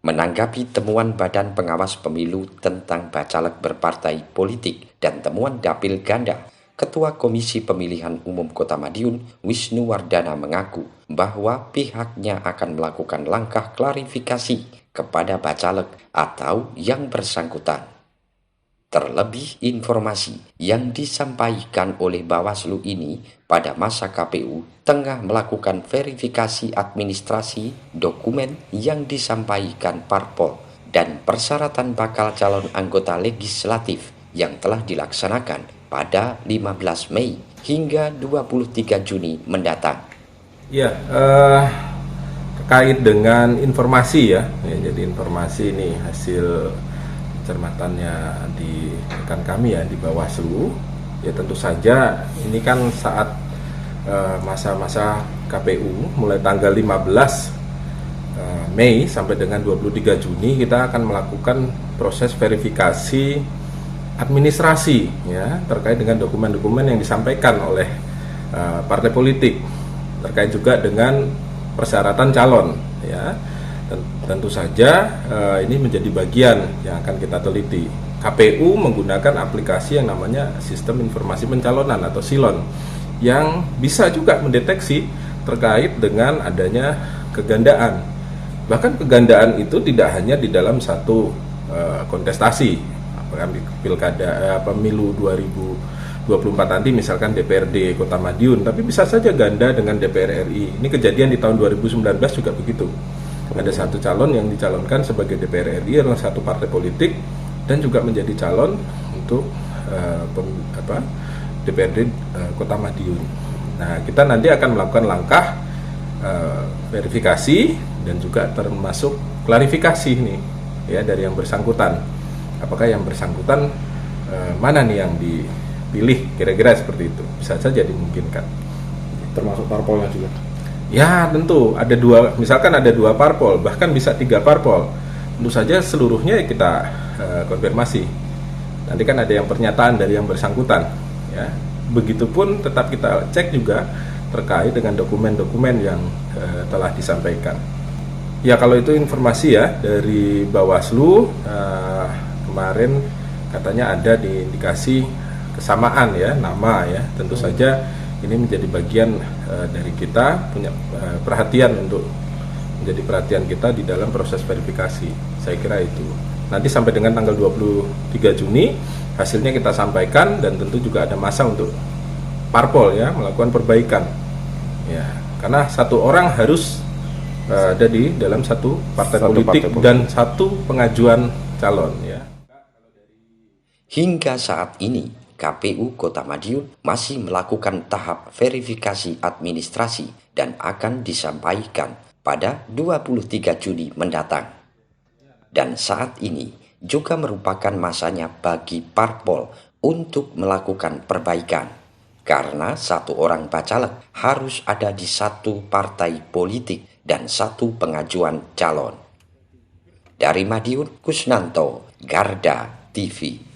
Menanggapi temuan Badan Pengawas Pemilu tentang bacalek berpartai politik dan temuan dapil ganda, Ketua Komisi Pemilihan Umum Kota Madiun, Wisnu Wardana mengaku bahwa pihaknya akan melakukan langkah klarifikasi kepada bacalek atau yang bersangkutan. Terlebih informasi yang disampaikan oleh Bawaslu ini pada masa KPU tengah melakukan verifikasi administrasi dokumen yang disampaikan parpol dan persyaratan bakal calon anggota legislatif yang telah dilaksanakan pada 15 Mei hingga 23 Juni mendatang. Ya, terkait dengan informasi jadi informasi ini hasil cermatannya di rekan kami di Bawaslu. Ya tentu saja ini kan saat masa-masa KPU mulai tanggal 15 Mei sampai dengan 23 Juni kita akan melakukan proses verifikasi administrasi terkait dengan dokumen-dokumen yang disampaikan oleh partai politik, terkait juga dengan persyaratan calon Tentu saja ini menjadi bagian yang akan kita teliti. KPU menggunakan aplikasi yang namanya Sistem Informasi Pencalonan atau SILON yang bisa juga mendeteksi terkait dengan adanya kegandaan. Bahkan kegandaan itu tidak hanya di dalam satu kontestasi, pilkada pemilu 2024 nanti misalkan DPRD Kota Madiun, tapi bisa saja ganda dengan DPR RI. Ini kejadian di tahun 2019 juga begitu. Ada satu calon yang dicalonkan sebagai DPR RI oleh satu partai politik dan juga menjadi calon untuk DPRD Kota Madiun. Nah, kita nanti akan melakukan langkah verifikasi dan juga termasuk klarifikasi nih dari yang bersangkutan. Apakah yang bersangkutan mana nih yang dipilih, kira-kira seperti itu. Bisa saja dimungkinkan. Termasuk parpolnya juga. Ya tentu ada dua, misalkan ada 2 parpol, bahkan bisa 3 parpol. Tentu saja seluruhnya kita konfirmasi. Nanti kan ada yang pernyataan dari yang bersangkutan. Begitupun tetap kita cek juga terkait dengan dokumen-dokumen yang telah disampaikan. Ya kalau itu informasi dari Bawaslu kemarin katanya ada diindikasi kesamaan nama tentu saja. Ini menjadi bagian dari kita punya perhatian untuk menjadi perhatian kita di dalam proses verifikasi. Saya kira itu. Nanti sampai dengan tanggal 23 Juni hasilnya kita sampaikan dan tentu juga ada masa untuk parpol melakukan perbaikan. Karena satu orang harus ada di dalam satu partai politik dan satu pengajuan calon Hingga saat ini KPU Kota Madiun masih melakukan tahap verifikasi administrasi dan akan disampaikan pada 23 Juni mendatang. Dan saat ini juga merupakan masanya bagi parpol untuk melakukan perbaikan, karena satu orang bacalek harus ada di satu partai politik dan satu pengajuan calon. Dari Madiun, Kusnanto, Garda TV.